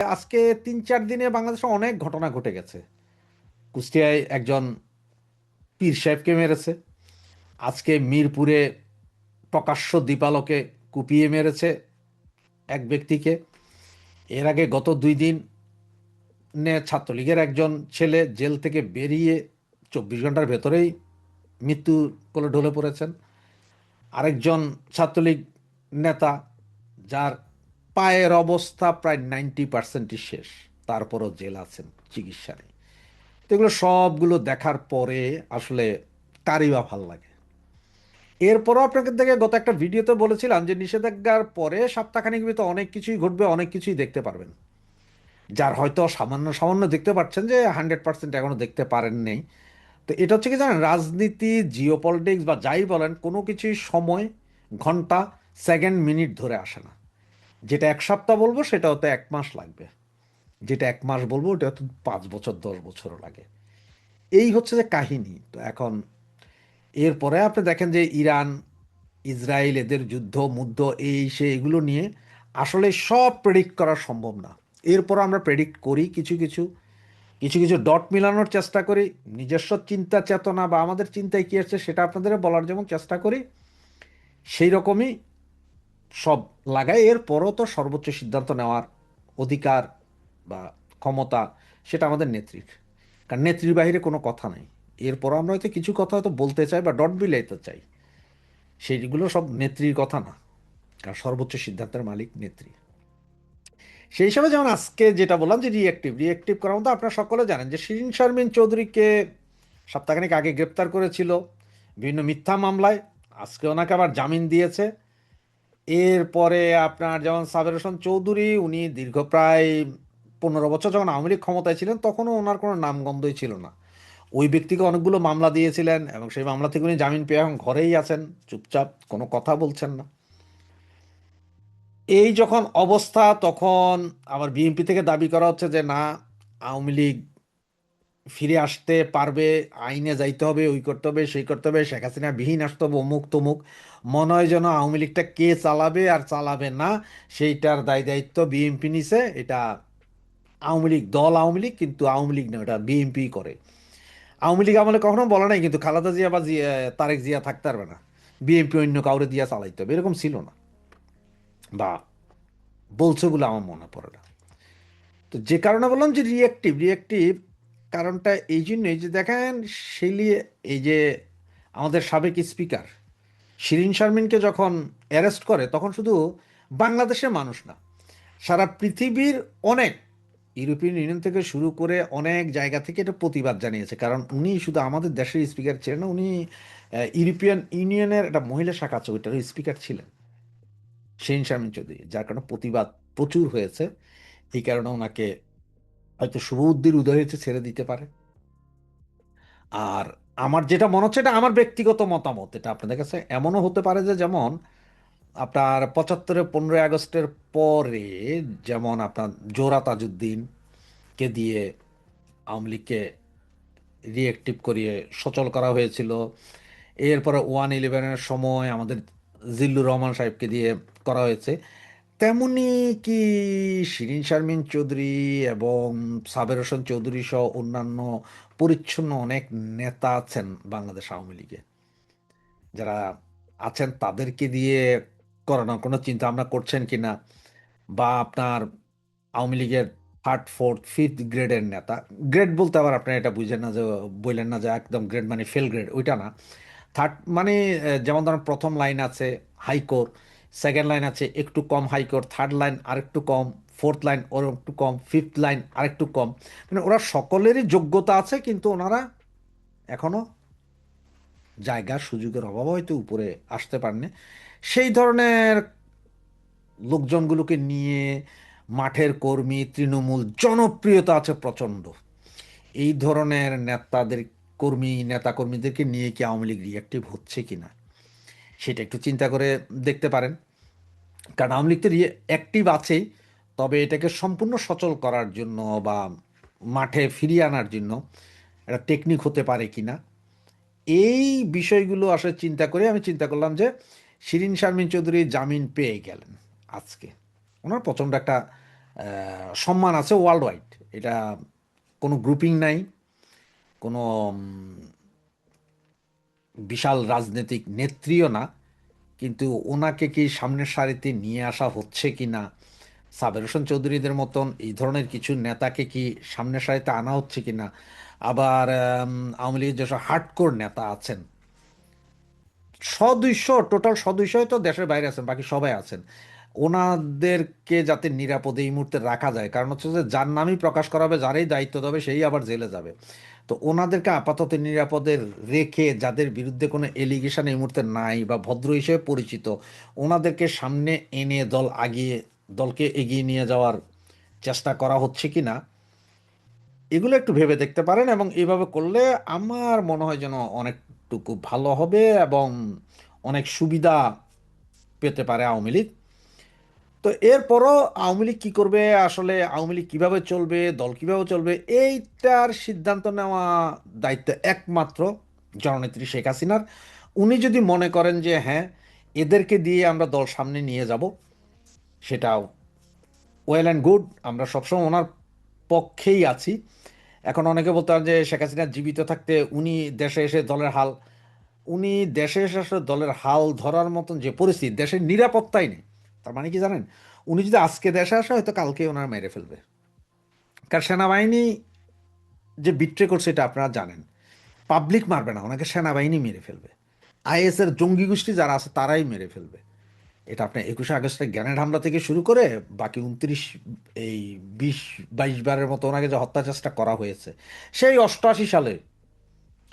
আজকে ৩-৪ দিনে বাংলাদেশে অনেক ঘটনা ঘটে গেছে। কুষ্টিয়ায় একজন পীর সাহেবকে মেরেছে। আজকে মিরপুরে প্রকাশ্য দীপালোকে কুপিয়ে মেরেছে এক ব্যক্তিকে। এর আগে গত ২ দিন ছাত্রলীগের একজন ছেলে জেল থেকে বেরিয়ে ২৪ ঘন্টার ভেতরেই মৃত্যু কোলে ঢলে পড়েছেন। আরেকজন ছাত্রলীগ নেতা, যার পায়ের অবস্থা প্রায় 90%ই শেষ, তারপরও জেল আছেন, চিকিৎসা নেই। তো এগুলো সবগুলো দেখার পরে আসলে কারই বা ভাল লাগে। এরপরও আপনাকে থেকে গত একটা ভিডিওতে বলেছিলাম যে নিষেধাজ্ঞার পরে সপ্তাহখানেক ভিতরে অনেক কিছুই ঘটবে, অনেক কিছুই দেখতে পারবেন। যার হয়তো সামান্য সামান্য দেখতে পাচ্ছেন, যে 100% এখনো দেখতে পারেন নেই। তো এটা হচ্ছে কি জানেন, রাজনীতি, জিওপলিটিক্স বা যাই বলেন, কোনো কিছুই সময়, ঘন্টা, সেকেন্ড, মিনিট ধরে আসে না। যেটা 1 সপ্তাহ বলবো সেটা হয়তো 1 মাস লাগবে, যেটা 1 মাস বলবো ওটা হয়তো 5 বছর 10 বছরও লাগে। এই হচ্ছে যে কাহিনী। তো এখন এরপরে আপনি দেখেন যে ইরান, ইসরায়েল, এদের যুদ্ধ মুদ্ধ, এই সে এগুলো নিয়ে আসলে সব প্রেডিক্ট করা সম্ভব না। এরপর আমরা প্রেডিক্ট করি কিছু কিছু কিছু কিছু ডট মিলানোর চেষ্টা করি, নিজস্ব চিন্তা চেতনা বা আমাদের চিন্তায় কী আসছে সেটা আপনাদের বলার যেমন চেষ্টা করি, সেই রকমই সব লাগাই। এরপরও তো সর্বোচ্চ সিদ্ধান্ত নেওয়ার অধিকার বা ক্ষমতা সেটা আমাদের নেত্রীর, কারণ নেত্রীর বাইরে কোনো কথা নেই। এরপর আমরা হয়তো কিছু কথা হয়তো বলতে চাই বা ডট বিলাইতে চাই, সেইগুলো সব নেত্রীর কথা না, কারণ সর্বোচ্চ সিদ্ধান্তের মালিক নেত্রী। সেই হিসাবে যেমন আজকে যেটা বললাম যে রিয়েক্টিভ রিয়েক্টিভ করার মতো, আপনারা সকলে জানেন যে শিরিন শারমিন চৌধুরীকে সপ্তাহখানেক আগে গ্রেপ্তার করেছিল বিভিন্ন মিথ্যা মামলায়। আজকে ওনাকে আবার জামিন দিয়েছে। এরপরে আপনার যেমন সাবের হোসেন চৌধুরী, উনি দীর্ঘ প্রায় 15 বছর যখন আওয়ামী লীগ ক্ষমতায় ছিলেন তখনও ওনার কোনো নামগন্ধই ছিল না। ওই ব্যক্তিকে অনেকগুলো মামলা দিয়েছিলেন এবং সেই মামলা থেকে উনি জামিন পেয়ে এখন ঘরেই আছেন, চুপচাপ, কোনো কথা বলছেন না। এই যখন অবস্থা, তখন আবার বিএনপি থেকে দাবি করা হচ্ছে যে না, আওয়ামী লীগ ফিরে আসতে পারবে, আইনে যাইতে হবে, ওই করতে হবে, সেই করতে হবে, শেখ হাসিনা বিহীন আসতে হবে, অমুক তমুক। মনে হয় যেন আওয়ামী লীগটা কে চালাবে আর চালাবে না সেইটার দায় দায়িত্ব বিএনপি নিছে। এটা আওয়ামী লীগ দল, আওয়ামী লীগ কিন্তু আওয়ামী লীগ না, এটা বিএনপি করে। আওয়ামী লীগ আমলে কখনো বলে নাই কিন্তু খালেদা জিয়া বা তারেক জিয়া থাকতে পারবে না, বিএনপি অন্য কাউরে দিয়া চালাইতে হবে, এরকম ছিল না, বা বলছে বলে আমার মনে পড়ে না। তো যে কারণে বললাম যে রিয়েক্টিভ রিয়েক্টিভ, কারণটা এই জন্যই যে দেখেন, শিলি, এই যে আমাদের সাবেক স্পিকার শিরিন শারমিনকে যখন অ্যারেস্ট করে, তখন শুধু বাংলাদেশের মানুষ না, সারা পৃথিবীর অনেক, ইউরোপিয়ান ইউনিয়ন থেকে শুরু করে অনেক জায়গা থেকে এটা প্রতিবাদ জানিয়েছে। কারণ উনি শুধু আমাদের দেশের স্পিকার ছিলেন না, উনি ইউরোপিয়ান ইউনিয়নের একটা মহিলা শাখা আছে ওইটারও স্পিকার ছিলেন, শিরিন শারমিন চৌধুরী, যার কারণে প্রতিবাদ প্রচুর হয়েছে। এই কারণে ওনাকে হয়তো শুভবুদ্ধির উদয় হয়েছে, ছেড়ে দিতে পারে। আর আমার যেটা মনে হচ্ছে, এটা আমার ব্যক্তিগত মতামত, এটা আপনাদের কাছে এমনও হতে পারে যে যেমন আপনার 75-এ 15ই আগস্টের পরে যেমন আপনার জোহরা তাজউদ্দিনকে দিয়ে আওয়ামী লীগকে রিয়েক্টিভ করিয়ে সচল করা হয়েছিল। এরপরে 1/11-এর সময় আমাদের জিল্লুর রহমান সাহেবকে দিয়ে করা হয়েছে। তেমনি কি শিরিন শারমিন চৌধুরী এবং সাবের হোসেন চৌধুরী সহ অন্যান্য পরিচ্ছন্ন অনেক নেতা আছেন বাংলাদেশ আওয়ামী লীগে, যারা আছেন তাদেরকে দিয়ে করানোর কোনো চিন্তা ভাবনা করছেন কিনা, বা আপনার আওয়ামী লীগের থার্ড ফোর্থ ফিফথ গ্রেডের নেতা, গ্রেড বলতে আবার আপনার এটা বুঝেন না যে, বললেন না যে একদম গ্রেড মানে ফেল গ্রেড, ওইটা না। থার্ড মানে যেমন ধরেন প্রথম লাইন আছে হাইকোর, সেকেন্ড লাইন আছে একটু কম হাইকোর, থার্ড লাইন আরেকটু কম, ফোর্থ লাইন ওর একটু কম, ফিফথ লাইন আরেকটু কম। মানে ওরা সকলেরই যোগ্যতা আছে, কিন্তু ওনারা এখনো জায়গা সুযোগের অভাবে হয়তো উপরে আসতে পারেনি। সেই ধরনের লোকজনগুলোকে নিয়ে মাঠের কর্মী, তৃণমূল জনপ্রিয়তা আছে প্রচণ্ড, এই ধরনের নেতাদের, কর্মী নেতা কর্মীদেরকে নিয়ে কি আওয়ামী লীগ রিয়াক্টিভ হচ্ছে কিনা সেটা একটু চিন্তা করে দেখতে পারেন। কারণ আওয়ামী লীগ তো অ্যাক্টিভ আছেই, তবে এটাকে সম্পূর্ণ সচল করার জন্য বা মাঠে ফিরিয়ে আনার জন্য একটা টেকনিক হতে পারে কিনা, এই বিষয়গুলো আসলে চিন্তা করে আমি চিন্তা করলাম যে শিরিন শারমিন চৌধুরী জামিন পেয়ে গেলেন আজকে, ওনার প্রচণ্ড একটা সম্মান আছে ওয়ার্ল্ড ওয়াইড। এটা কোনো গ্রুপিং নাই, কোনো বিশাল রাজনৈতিক নেত্রীও না, কিন্তু ওনাকে কি সামনের সারিতে নিয়ে আসা হচ্ছে কি না, সাবের হোসেন চৌধুরীদের মতন এই ধরনের কিছু নেতাকে কি সামনের সারিতে আনা হচ্ছে কি না, আবার আওয়ামী লীগের যেসব হার্ডকোর নেতা আছেন, সদস্য, টোটাল সদস্যই তো দেশের বাইরে আছেন, বাকি সবাই আছেন, ওনাদেরকে যাতে নিরাপদে এই মুহূর্তে রাখা যায়। কারণ হচ্ছে যে যার নামই প্রকাশ করা হবে, যারই দায়িত্ব দেবে, সেই আবার জেলে যাবে। তো ওনাদেরকে আপাতত নিরাপদে রেখে, যাদের বিরুদ্ধে কোনো এলিগেশন এই মুহূর্তে নাই বা ভদ্র হিসেবে পরিচিত, ওনাদেরকে সামনে এনে দলকে এগিয়ে নিয়ে যাওয়ার চেষ্টা করা হচ্ছে কি না, এগুলো একটু ভেবে দেখতে পারেন। এবং এইভাবে করলে আমার মনে হয় যেন অনেকটুকু ভালো হবে এবং অনেক সুবিধা পেতে পারে আওয়ামী লীগ। তো এরপরও আওয়ামী লীগ কী করবে, আসলে আওয়ামী লীগ কীভাবে চলবে, দল কীভাবে চলবে, এইটার সিদ্ধান্ত নেওয়া দায়িত্ব একমাত্র জননেত্রী শেখ হাসিনার। উনি যদি মনে করেন যে হ্যাঁ, এদেরকে দিয়ে আমরা দল সামনে নিয়ে যাব, সেটা ওয়েল অ্যান্ড গুড, আমরা সবসময় ওনার পক্ষেই আছি। এখন অনেকে বলতে পারেন যে শেখ হাসিনা জীবিত থাকতে উনি দেশে এসে দলের হাল, উনি দেশে এসে আসলে দলের হাল ধরার মতন যে পরিস্থিতি, দেশের নিরাপত্তাই নেই। তার মানে কি জানেন, উনি যদি আজকে দেশে আসে, হয়তো কালকে ওনার মেরে ফেলবে। কারণ সেনাবাহিনী যে বিট্রে করছে এটা আপনারা জানেন, পাবলিক মারবে না, ওনাকে সেনাবাহিনী মেরে ফেলবে। আইএসের জঙ্গি গোষ্ঠী যারা আছে তারাই মেরে ফেলবে। এটা আপনার 21শে আগস্টের গ্রেনেড হামলা থেকে শুরু করে বাকি 20-22 বারের মতো ওনাকে যে হত্যা চেষ্টা করা হয়েছে, সেই 88 সালে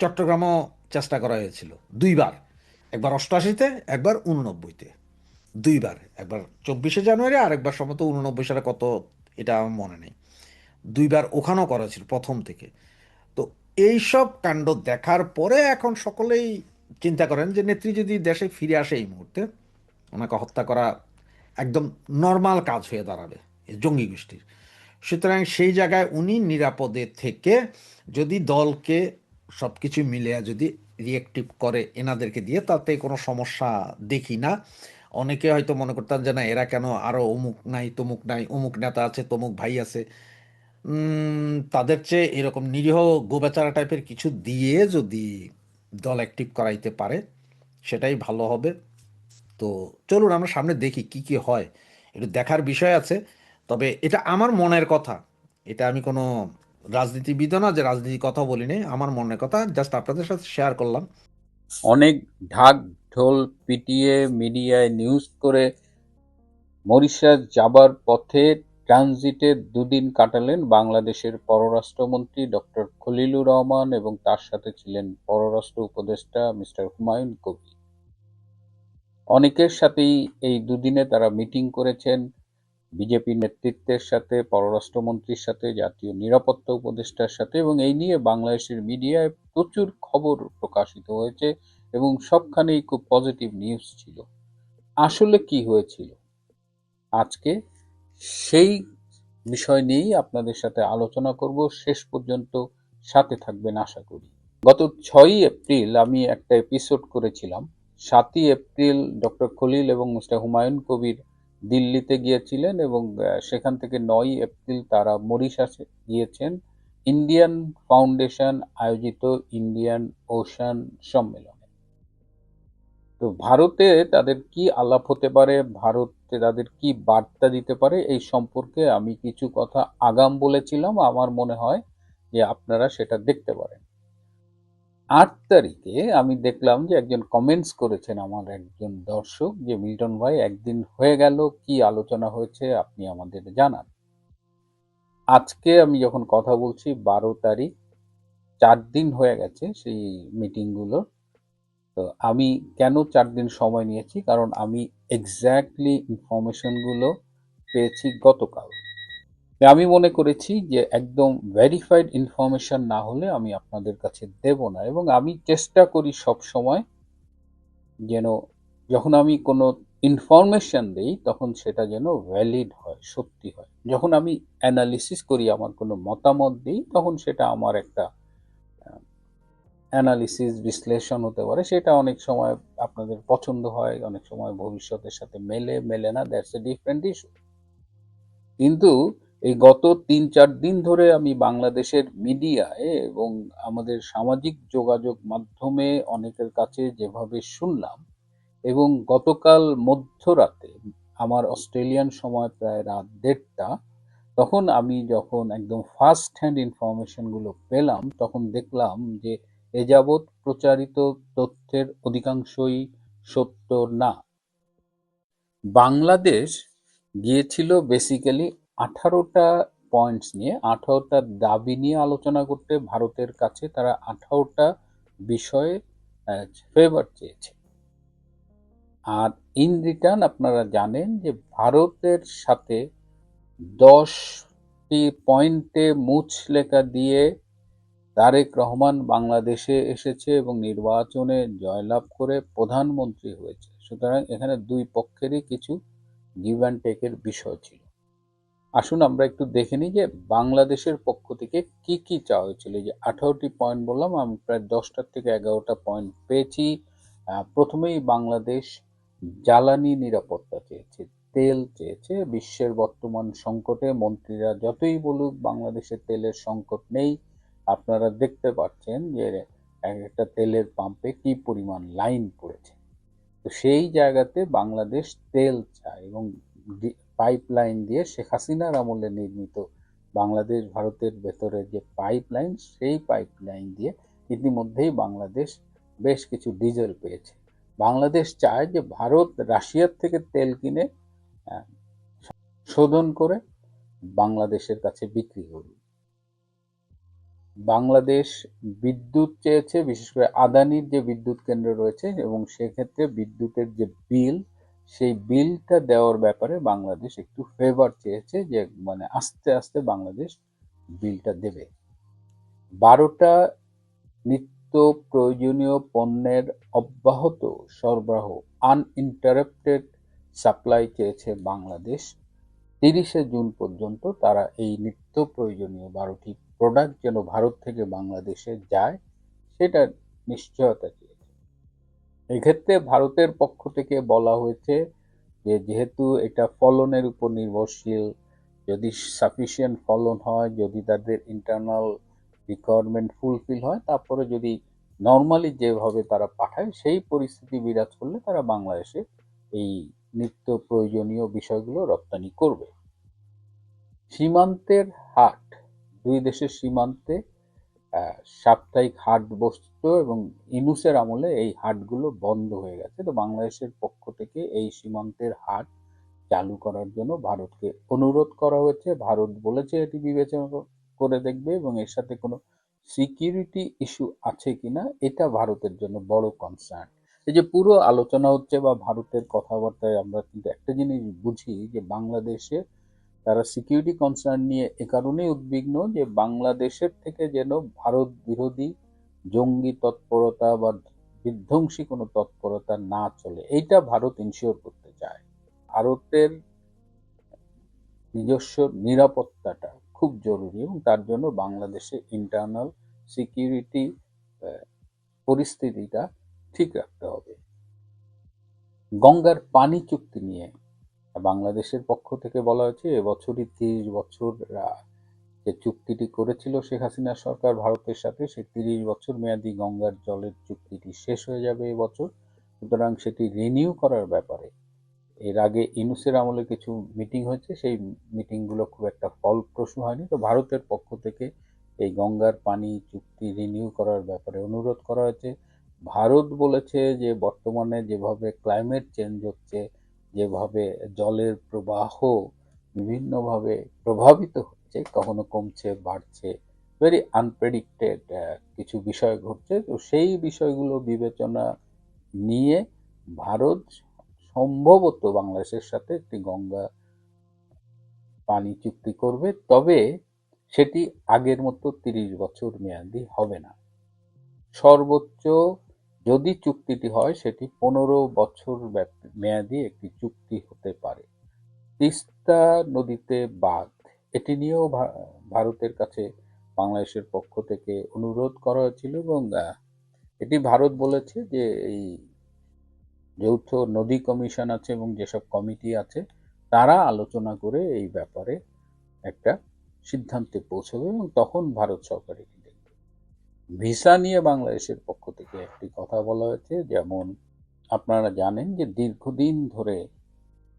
চট্টগ্রামও চেষ্টা করা হয়েছিল দুইবার, একবার 88-তে, একবার 89-তে, দুইবার, একবার 24শে জানুয়ারি, আর একবার সম্ভবত 89 সালে কত, এটা আমার মনে নেই। দুইবার ওখানেও করা ছিল প্রথম থেকে। তো এইসব কাণ্ড দেখার পরে এখন সকলেই চিন্তা করেন যে নেত্রী যদি দেশে ফিরে আসে এই মুহূর্তে, ওনাকে হত্যা করা একদম নর্মাল কাজ হয়ে দাঁড়াবে এই জঙ্গি গোষ্ঠীর। সুতরাং সেই জায়গায় উনি নিরাপদে থেকে যদি দলকে সব কিছু মিলে যদি রিয়েক্টিভ করে এনাদেরকে দিয়ে, তাতে কোনো সমস্যা দেখি না। অনেকে হয়তো মনে করতেন যে না, এরা কেন, আরও অমুক নাই তমুক নাই, অমুক নেতা আছে তমুক ভাই আছে, তাদের চেয়ে এরকম নিরীহ গোবেচারা টাইপের কিছু দিয়ে যদি দল অ্যাক্টিভ করাইতে পারে, সেটাই ভালো হবে। তো চলুন আমরা সামনে দেখি কি কি হয়, একটু দেখার বিষয় আছে। তবে এটা আমার মনের কথা, এটা আমি কোনো রাজনীতিবিদও না যে রাজনীতির কথা বলি নাই, আমার মনের কথা জাস্ট আপনাদের সাথে শেয়ার করলাম। অনেক ঢাক ঢোল পিটিয়ে মিডিয়ায় নিউজ করে মরিশাস যাবার পথে ট্রানজিটে দুদিন কাটালেন বাংলাদেশের পররাষ্ট্রমন্ত্রী ডক্টর খলিলুর রহমান এবং তার সাথে ছিলেন পররাষ্ট্র উপদেষ্টা মিস্টার হুমায়ুন কবির। অনেকের সাথেই এই দুদিনে তারা মিটিং করেছেন, বিজেপি নেতৃত্বের সাথে, পররাষ্ট্রমন্ত্রীর সাথে, জাতীয় নিরাপত্তা উপদেষ্টার সাথে, এবং এই নিয়ে বাংলাদেশের মিডিয়ায় প্রচুর খবর প্রকাশিত হয়েছে এবং সবখানেই খুব পজিটিভ নিউজ ছিল। আসলে কি হয়েছিল আজকে সেই বিষয় নিয়েই আপনাদের সাথে আলোচনা করব। শেষ পর্যন্ত সাথে থাকবেন আশা করি। গত 6ই এপ্রিল আমি একটা এপিসোড করেছিলাম। 7ই এপ্রিল ডক্টর খলিল এবং মিস্টার হুমায়ুন কবির দিল্লিতে গিয়েছিলেন এবং সেখান থেকে 9ই এপ্রিল তারা মরিশাসে গিয়েছেন ইন্ডিয়ান ফাউন্ডেশন আয়োজিত ইন্ডিয়ান ওশান সম্মেলনে। তো ভারতে তাদের কি আলাপ হতে পারে, ভারতে তাদের কি বার্তা দিতে পারে, এই সম্পর্কে আমি কিছু কথা আগাম বলেছিলাম। আমার মনে হয় যে আপনারা সেটা দেখতে পারেন। 8 তারিখে আমি দেখলাম যে একজন কমেন্টস করেছেন, আমার একজন দর্শক, যে মিল্টন ভাই একদিন হয়ে গেল, কি আলোচনা হয়েছে আপনি আমাদের জানান। আজকে আমি যখন কথা বলছি 12 তারিখ, 4 দিন হয়ে গেছে সেই মিটিংগুলো। তো আমি কেন 4 দিন সময় নিয়েছি, কারণ আমি এক্স্যাক্টলি ইনফরমেশনগুলো পেয়েছি গতকাল। আমি মনে করেছি যে একদম ভেরিফাইড ইনফরমেশন না হলে আমি আপনাদের কাছে দেব না, এবং আমি চেষ্টা করি সব সময় যেন যখন আমি কোনো ইনফরমেশন দেই তখন সেটা যেন ভ্যালিড হয়, সত্যি হয়। যখন আমি অ্যানালিসিস করি, আমার কোনো মতামত দিই, তখন সেটা আমার একটা অ্যানালিসিস বিশ্লেষণ হতে পারে। সেটা অনেক সময় আপনাদের পছন্দ হয়, অনেক সময় ভবিষ্যতের সাথে মেলে মেলে না, দ্যাটস এ ডিফারেন্ট ইস্যু। কিন্তু এই গত ৩-৪ দিন ধরে আমি বাংলাদেশের মিডিয়ায় এবং আমাদের সামাজিক যোগাযোগ মাধ্যমে অনেকের কাছে যেভাবে শুনলাম, এবং গতকাল মধ্যরাতে আমার অস্ট্রেলিয়ান সময় প্রায় রাত ১:৩০, তখন আমি যখন একদম ফার্স্ট হ্যান্ড ইনফরমেশন গুলো পেলাম, তখন দেখলাম যে এ যাবৎ প্রচারিত তথ্যের অধিকাংশই সত্য না। বাংলাদেশ গিয়েছিল বেসিক্যালি ১৮টা পয়েন্টস নিয়ে, ১৮টা দাবি নিয়ে আলোচনা করতে। ভারতের কাছে তারা ১৮টা বিষয়ে ফেভার চেয়েছে। আর ইন রিটার্ন আপনারা জানেন যে ভারতের সাথে ১০টি পয়েন্টে মুচলেখা দিয়ে তারেক রহমান বাংলাদেশে এসেছে এবং নির্বাচনে জয়লাভ করে প্রধানমন্ত্রী হয়েছে। সুতরাং এখানে দুই পক্ষেরই কিছু গিভ অ্যান্ড টেকের বিষয় ছিল। আসুন আমরা একটু দেখে নিই যে বাংলাদেশের পক্ষ থেকে কি কি চাওয়া হয়েছিল। যে ১৮টি পয়েন্ট বললাম, আমি প্রায় ১০টা থেকে ১১টা পয়েন্ট পেয়েছি। প্রথমেই বাংলাদেশ জ্বালানি নিরাপত্তা চেয়েছে, তেল চেয়েছে। বিশ্বের বর্তমান সংকটে মন্ত্রীরা যতই বলুক বাংলাদেশে তেলের সংকট নেই, আপনারা দেখতে পাচ্ছেন যে একটা তেলের পাম্পে কি পরিমাণ লাইন পড়েছে। তো সেই জায়গাতে বাংলাদেশ তেল চায় এবং পাইপলাইন দিয়ে শেখ হাসিনার আমলে নির্মিত বাংলাদেশ ভারতের ভেতরে যে পাইপলাইন, সেই পাইপলাইন দিয়ে ইতিমধ্যেই বাংলাদেশ বেশ কিছু ডিজেল পেয়েছে। বাংলাদেশ চায় যে ভারত রাশিয়ার থেকে তেল কিনে আহ, শোধন করে বাংলাদেশের কাছে বিক্রি করবে। বাংলাদেশ বিদ্যুৎ চেয়েছে, বিশেষ করে আদানির যে বিদ্যুৎ কেন্দ্র রয়েছে, এবং সেক্ষেত্রে বিদ্যুতের যে বিল, সেই বিলটা দেওয়ার ব্যাপারে বাংলাদেশ একটু ফেভার চেয়েছে, যে মানে আস্তে আস্তে বাংলাদেশ বিলটা দেবে। ১২টা নিত্য প্রয়োজনীয় পণ্যের অব্যাহত সরবরাহ, আনইন্টারাপ্টেড সাপ্লাই চেয়েছে বাংলাদেশ। ৩০শে জুন পর্যন্ত তারা এই নিত্য প্রয়োজনীয় ১২টি প্রোডাক্ট যেন ভারত থেকে বাংলাদেশে যায়, সেটা নিশ্চয়তা চেয়েছে। এক্ষেত্রে ভারতের পক্ষ থেকে বলা হয়েছে যে যেহেতু এটা ফলনের উপর নির্ভরশীল, যদি সাফিসিয়েন্ট ফলন হয়, যদি তাদের ইন্টারনাল রিকোয়ারমেন্ট ফুলফিল হয়, তারপরে যদি নর্মালি যেভাবে তারা পাঠায় সেই পরিস্থিতি বিরাজ করলে তারা বাংলাদেশে এই নিত্য প্রয়োজনীয় বিষয়গুলো রপ্তানি করবে। সীমান্তের হাট, দুই দেশের সীমান্তে সাপ্তাহিক হাট বসত এবং ইউনূসের আমলে এই হাটগুলো বন্ধ হয়ে গেছে। তো বাংলাদেশের পক্ষ থেকে এই সীমান্তের হাট চালু করার জন্য ভারতকে অনুরোধ করা হয়েছে। ভারত বলেছে এটি বিবেচনা করে দেখবে এবং এর সাথে কোনো সিকিউরিটি ইস্যু আছে কিনা এটা ভারতের জন্য বড় কনসার্ন। এই যে পুরো আলোচনা হচ্ছে বা ভারতের কথাবার্তায় আমরা কিন্তু একটা জিনিস বুঝি যে বাংলাদেশে তারা সিকিউরিটি কনসার্ন নিয়ে এ কারণেই উদ্বিগ্ন যে বাংলাদেশের থেকে যেন ভারত বিরোধী জঙ্গি তৎপরতা বা বিধ্বংসী কোনো তৎপরতা না চলে, এইটা ভারত ইনশিওর করতে চায়। ভারতের নিজস্ব নিরাপত্তাটা খুব জরুরি এবং তার জন্য বাংলাদেশের ইন্টারনাল সিকিউরিটি পরিস্থিতিটা ঠিক রাখতে হবে। গঙ্গার পানি চুক্তি নিয়ে বাংলাদেশের পক্ষ থেকে বলা হয়েছে এবছরই ৩০ বছর যে চুক্তিটি করেছিল শেখ হাসিনা সরকার ভারতের সাথে, সেই ৩০ বছর মেয়াদী গঙ্গার জলের চুক্তিটি শেষ হয়ে যাবে এবছর। সুতরাং সেটি রিনিউ করার ব্যাপারে এর আগে ইউনূসের আমলে কিছু মিটিং হয়েছে, সেই মিটিংগুলো খুব একটা ফলপ্রসূ হয়নি। তো ভারতের পক্ষ থেকে এই গঙ্গার পানি চুক্তি রিনিউ করার ব্যাপারে অনুরোধ করা হয়েছে। ভারত বলেছে যে বর্তমানে যেভাবে ক্লাইমেট চেঞ্জ হচ্ছে, যেভাবে জলের প্রবাহ বিভিন্নভাবে প্রভাবিত হচ্ছে, কখনো কমছে বাড়ছে, ভেরি আনপ্রেডিক্টেড কিছু বিষয় ঘটছে। তো সেই বিষয়গুলো বিবেচনা নিয়ে ভারত সম্ভবত বাংলাদেশের সাথে একটি গঙ্গা পানি চুক্তি করবে, তবে সেটি আগের মতো ৩০ বছর মেয়াদি হবে না। সর্বোচ্চ যদি চুক্তিটি হয় সেটি ১৫ বছর মেয়াদি একটি চুক্তি হতে পারে। তিস্তা নদীতে বাঁধ, এটি নিয়েও ভারতের কাছে বাংলাদেশের পক্ষ থেকে অনুরোধ করা হয়েছিল এবং এটি ভারত বলেছে যে এই যৌথ নদী কমিশন আছে এবং যেসব কমিটি আছে তারা আলোচনা করে এই ব্যাপারে একটা সিদ্ধান্তে পৌঁছবে এবং তখন ভারত সরকার এটি দেখবে। ভিসা নিয়ে বাংলাদেশের পক্ষ থেকে একটি কথা বলা হয়েছে, যেমন আপনারা জানেন যে দীর্ঘদিন ধরে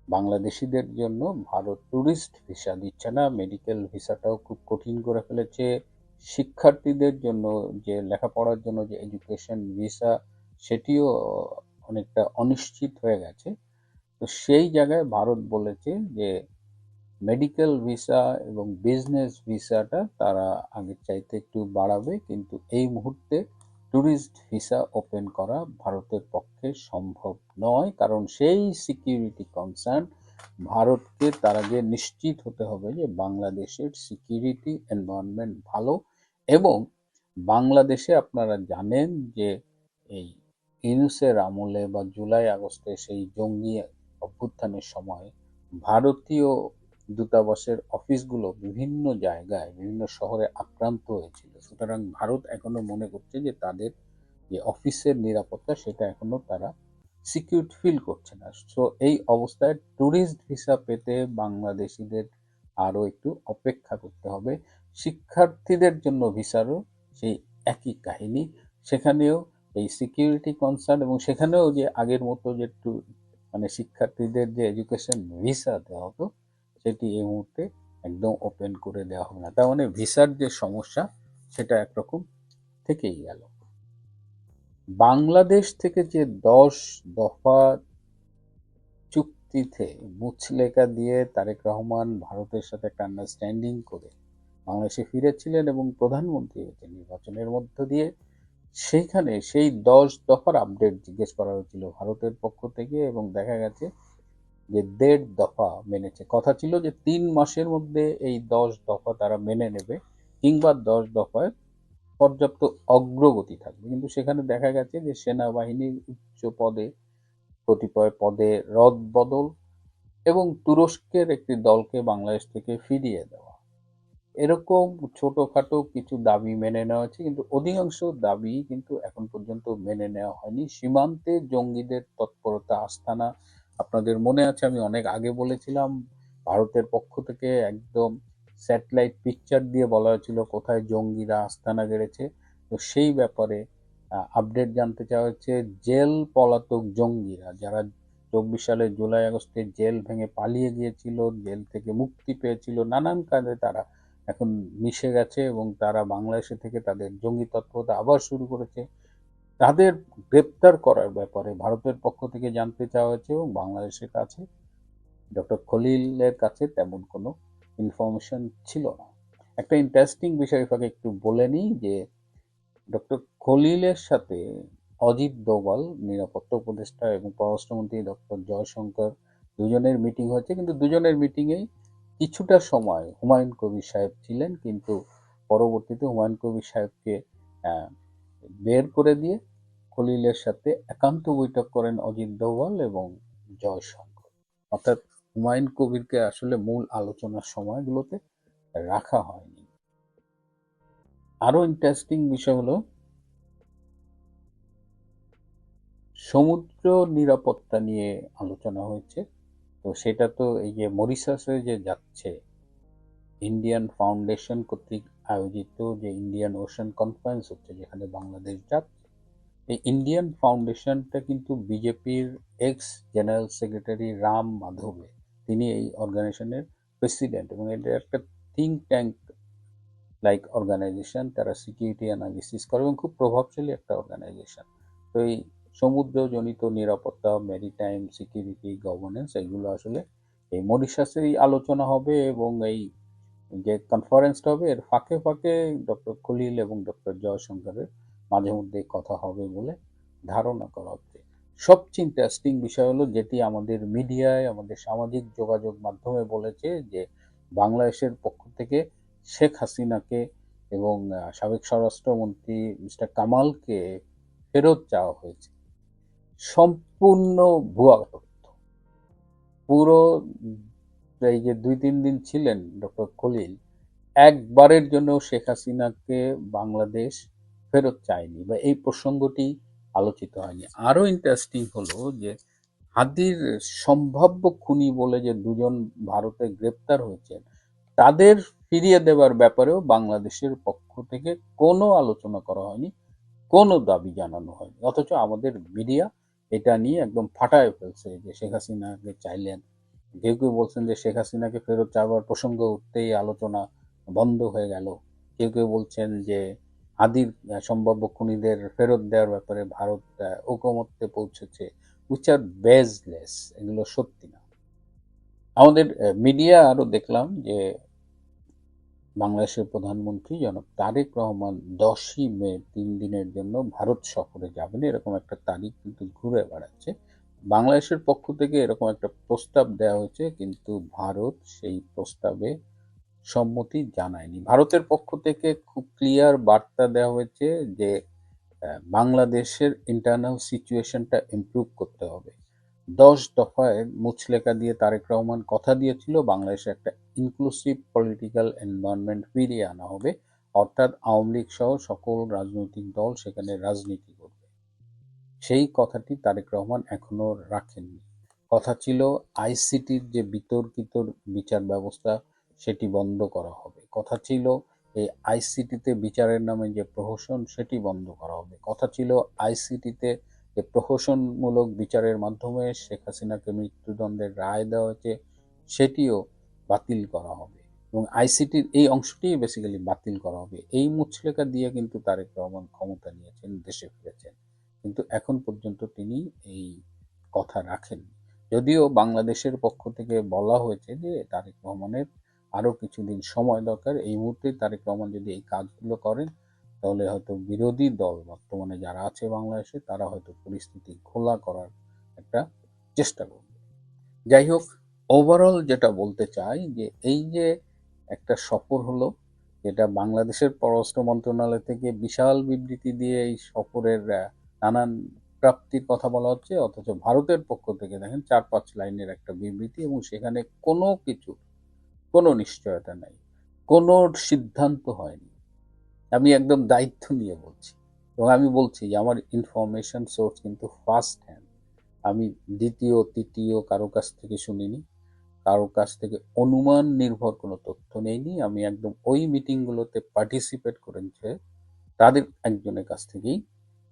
বাংলাদেশিদের জন্য ভারত ট্যুরিস্ট ভিসা দিচ্ছে না, মেডিকেল ভিসাটাও খুব কঠিন করে ফেলেছে। শিক্ষার্থীদের জন্য যে লেখাপড়ার জন্য যে এডুকেশন ভিসা, সেটিও অনেকটা অনিশ্চিত হয়ে গেছে। তো সেই জায়গায় ভারত বলেছে যে মেডিকেল ভিসা এবং বিজনেস ভিসাটা তারা আগের চাইতে একটু বাড়াবে, কিন্তু এই মুহূর্তে ট্যুরিস্ট ভিসা ওপেন করা ভারতের পক্ষে সম্ভব নয়, কারণ সেই সিকিউরিটি কনসার্ন ভারতকে তার আগে নিশ্চিত হতে হবে যে বাংলাদেশের সিকিউরিটি এনভায়রনমেন্ট ভালো। এবং বাংলাদেশে আপনারা জানেন যে এই ইউনূসের আমলে বা জুলাই আগস্টে সেই জঙ্গি অভ্যুত্থানের সময় ভারতীয় দূতাবাসের অফিসগুলো বিভিন্ন জায়গায় বিভিন্ন শহরে আক্রান্ত হয়েছিল। সুতরাং ভারত এখনো মনে করছে যে তাদের যে অফিসের নিরাপত্তা সেটা এখনো তারা সিকিউর ফিল করছে না। সো এই অবস্থায় ট্যুরিস্ট ভিসা পেতে বাংলাদেশিদের আরো একটু অপেক্ষা করতে হবে। শিক্ষার্থীদের জন্য ভিসারও সেই একই কাহিনী, সেখানেও এই সিকিউরিটি কনসার্ন এবং সেখানেও যে আগের মতো যে একটু মানে শিক্ষার্থীদের যে এডুকেশন ভিসা দেওয়া হতো সেটি এই মুহূর্তে একদম ওপেন করে দেওয়া হবে না। তার মানে ভিসার যে সমস্যা সেটা একরকম থেকেই গেল। বাংলাদেশ থেকে যে 10 দফা চুক্তিতে মুচলেকা দিয়ে তারেক রহমান ভারতের সাথে একটা আন্ডারস্ট্যান্ডিং করে বাংলাদেশে ফিরেছিলেন এবং প্রধানমন্ত্রী হয়েছেন নির্বাচনের মধ্য দিয়ে, সেইখানে সেই 10 দফার আপডেট জিজ্ঞেস করা হয়েছিল ভারতের পক্ষ থেকে এবং দেখা গেছে যে 1.5 দফা মেনেছে। কথা ছিল যে 3 মাসের মধ্যে এই 10 দফা তারা মেনে নেবে কিংবা 10 দফায় পর্যাপ্ত অগ্রগতি থাকবে, কিন্তু সেখানে দেখা গেছে যে সেনাবাহিনীর উচ্চ পদে কতিপয় পদে রদবদল এবং তুরস্কের একটি দলকে বাংলাদেশ থেকে ফিরিয়ে দেওয়া, এরকম ছোটখাটো কিছু দাবি মেনে নেওয়া হয়েছে, কিন্তু অধিকাংশ দাবি কিন্তু এখন পর্যন্ত মেনে নেওয়া হয়নি। সীমান্তে জঙ্গিদের তৎপরতা, আস্তানা, আপনাদের মনে আছে আমি অনেক আগে বলেছিলাম ভারতের পক্ষ থেকে একদম স্যাটেলাইট পিকচার দিয়ে বলা হয়েছিল কোথায় জঙ্গিরা আস্তানা গেড়েছে। তো সেই ব্যাপারে আপডেট জানতে চাওয়া হচ্ছে। জেল পলাতক জঙ্গিরা যারা 24 সালে জুলাই আগস্টে জেল ভেঙে পালিয়ে গিয়েছিল, জেল থেকে মুক্তি পেয়েছিল, নানান কাজে তারা এখন মিশে গেছে এবং তারা বাংলাদেশে থেকে তাদের জঙ্গি তৎপরতা আবার শুরু করেছে। তাদের গ্রেপ্তার করার ব্যাপারে ভারতের পক্ষ থেকে জানতে চাওয়া হয়েছে এবং বাংলাদেশের কাছে ডক্টর খলিলের কাছে তেমন কোনো ইনফরমেশন ছিল না। একটা ইন্টারেস্টিং বিষয় ফাঁকে একটু বলে নিই যে ডক্টর খলিলের সাথে অজিত দোভাল নিরাপত্তা উপদেষ্টা এবং পররাষ্ট্রমন্ত্রী ডক্টর জয়শঙ্কর দুজনের মিটিং হয়েছে, কিন্তু দুজনের মিটিংয়েই কিছুটা সময় হুমায়ুন কবির সাহেব ছিলেন, কিন্তু পরবর্তীতে হুমায়ুন কবির সাহেবকে বের করে দিয়ে খলিলের সাথে একান্ত বৈঠক করেন অজিত দোভাল এবং জয়শঙ্কর। অর্থাৎ হুমায়ুন কবিরকে আসলে মূল আলোচনার সময়গুলোতে রাখা হয়নি। আরো ইন্টারেস্টিং বিষয় হলো সমুদ্র নিরাপত্তা নিয়ে আলোচনা হয়েছে। তো সেটা তো এই যে মরিশাসে যে যাচ্ছে ইন্ডিয়ান ফাউন্ডেশন কর্তৃক আয়োজিত যে ইন্ডিয়ান ওশান কনফারেন্স হচ্ছে, যেখানে বাংলাদেশ যাচ্ছে, এই ইন্ডিয়ান ফাউন্ডেশনটা কিন্তু বিজেপির এক্স জেনারেল সেক্রেটারি রাম মাধবে, তিনি এই অর্গানাইজেশনের প্রেসিডেন্ট এবং এটা একটা থিঙ্ক ট্যাঙ্ক লাইক অর্গানাইজেশন। তারা সিকিউরিটি অ্যানালিসিস করে এবং খুব প্রভাবশালী একটা অর্গানাইজেশন। তো এই সমুদ্রজনিত নিরাপত্তা, মেরিটাইম সিকিউরিটি, গভর্নেন্স, এগুলো আসলে এই মরিশাসেই আলোচনা হবে এবং এই যে কনফারেন্সটা হবে এর ফাঁকে ফাঁকে ডক্টর খলিল এবং ডক্টর জয়শঙ্করের মাঝে মধ্যে কথা হবে বলে ধারণা করা হচ্ছে। সবচেয়ে ইন্টারেস্টিং বিষয় হলো যেটি আমাদের মিডিয়ায়, আমাদের সামাজিক যোগাযোগ মাধ্যমে বলেছে যে বাংলাদেশের পক্ষ থেকে শেখ হাসিনাকে এবং সাবেক স্বরাষ্ট্রমন্ত্রী মিস্টার কামালকে ফেরত চাওয়া হয়েছে। সম্পূর্ণ ভুয়া তথ্য। পুরো এই যে 2-3 দিন ছিলেন ডক্টর খলিল, একবারের জন্য শেখ হাসিনাকে বাংলাদেশ ফেরত চায়নি বা এই প্রসঙ্গটি আলোচিত হয়নি। আরো ইন্টারেস্টিং হলো যে হাদির সম্ভাব্য খুনি বলে যে দুজন ভারতে গ্রেপ্তার হয়েছেন, তাদের ফিরিয়ে দেওয়ার ব্যাপারেও বাংলাদেশের পক্ষ থেকে কোনো আলোচনা করা হয়নি, কোনো দাবি জানানো হয়নি। অথচ আমাদের মিডিয়া এটা নিয়ে একদম ফাটায় ফেলছে যে শেখ হাসিনাকে চাইলেন। কেউ কেউ বলছেন যে শেখ হাসিনাকে ফেরত চাওয়ার প্রসঙ্গ উঠতেই আলোচনা বন্ধ হয়ে গেল। কেউ কেউ বলছেন যে হাদির সম্ভাব্য খুনিদের ফেরত দেওয়ার ব্যাপারে ভারত ঐকমত্যে পৌঁছেছে, উইচ আর বেসলেস, এগুলো সত্যি না। আমাদের মিডিয়া আরো দেখলাম যে বাংলাদেশের প্রধানমন্ত্রী জনাব তারেক রহমান 10ই মে 3 দিনের জন্য ভারত সফরে যাবেন, এরকম একটা তারিখ কিন্তু ঘুরে বেড়াচ্ছে। বাংলাদেশের পক্ষ থেকে এরকম একটা প্রস্তাব দেওয়া হয়েছে, কিন্তু ভারত সেই প্রস্তাবে সম্মতি জানায়নি। ভারতের পক্ষ থেকে খুব ক্লিয়ার বার্তা দেওয়া হয়েছে যে বাংলাদেশের ইন্টারনাল সিচুয়েশনটা ইমপ্রুভ করতে হবে। 10 দফায় মুচলেখা দিয়ে তারেক রহমান কথা দিয়েছিল বাংলাদেশে একটা ইনক্লুসিভ পলিটিক্যাল এনভায়রনমেন্ট ফিরিয়ে আনা হবে, অর্থাৎ আওয়ামী লীগ সহ সকল রাজনৈতিক দল সেখানে রাজনীতি করবে। সেই কথাটি তারেক রহমান এখনো রাখেননি। কথা ছিল আইসিটির যে বিতর্কিত বিচার ব্যবস্থা সেটি বন্ধ করা হবে। কথা ছিল এই আইসিটিতে বিচারের নামে যে প্রহসন সেটি বন্ধ করা হবে। কথা ছিল আইসিটিতে যে প্রহসনমূলক বিচারের মাধ্যমে শেখ হাসিনাকে মৃত্যুদণ্ডের রায় দেওয়া হয়েছে সেটিও বাতিল করা হবে, এবং আইসিটির এই অংশটিই বেসিক্যালি বাতিল করা হবে। এই মুচলেখা দিয়ে কিন্তু তারেক রহমান ক্ষমতা নিয়েছেন, দেশে ফিরেছেন, কিন্তু এখন পর্যন্ত তিনি এই কথা রাখেননি। যদিও বাংলাদেশের পক্ষ থেকে বলা হয়েছে যে তারেক রহমানের আরো কিছুদিন সময় দরকার, এই মুহূর্তে তারেক রহমান যদি এই কাজগুলো করেন তাহলে হয়তো বিরোধী দল বর্তমানে যারা আছে বাংলাদেশে তারা হয়তো পরিস্থিতি ঘোলা করার একটা চেষ্টা করবে। যাই হোক, ওভারঅল যেটা বলতে চাই যে এই যে একটা সফর হলো, যেটা বাংলাদেশের পররাষ্ট্র মন্ত্রণালয় থেকে বিশাল বিবৃতি দিয়ে এই সফরের নানান প্রাপ্তির কথা বলা হচ্ছে, অথচ ভারতের পক্ষ থেকে দেখেন 4-5 লাইনের একটা বিবৃতি, এবং সেখানে কোনো কিছু, কোনো নিশ্চয়তা নাই, কোনো সিদ্ধান্ত হয়নি। আমি একদম দায়িত্ব নিয়ে বলছি, এবং আমি বলছি যে আমার ইনফরমেশন সোর্স কিন্তু ফার্স্ট হ্যান্ড। আমি দ্বিতীয় তৃতীয় কারো কাছ থেকে শুনিনি, কারো কাছ থেকে অনুমান নির্ভর কোনো তথ্য নেইনি। আমি একদম ওই মিটিংগুলোতে পার্টিসিপেট করেছে তাদের একজনের কাছ থেকেই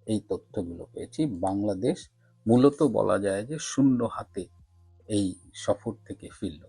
এই তথ্যগুলো পেয়েছি। বাংলাদেশ মূলত বলা যায় যে শূন্য হাতে এই সফর থেকে ফিরল।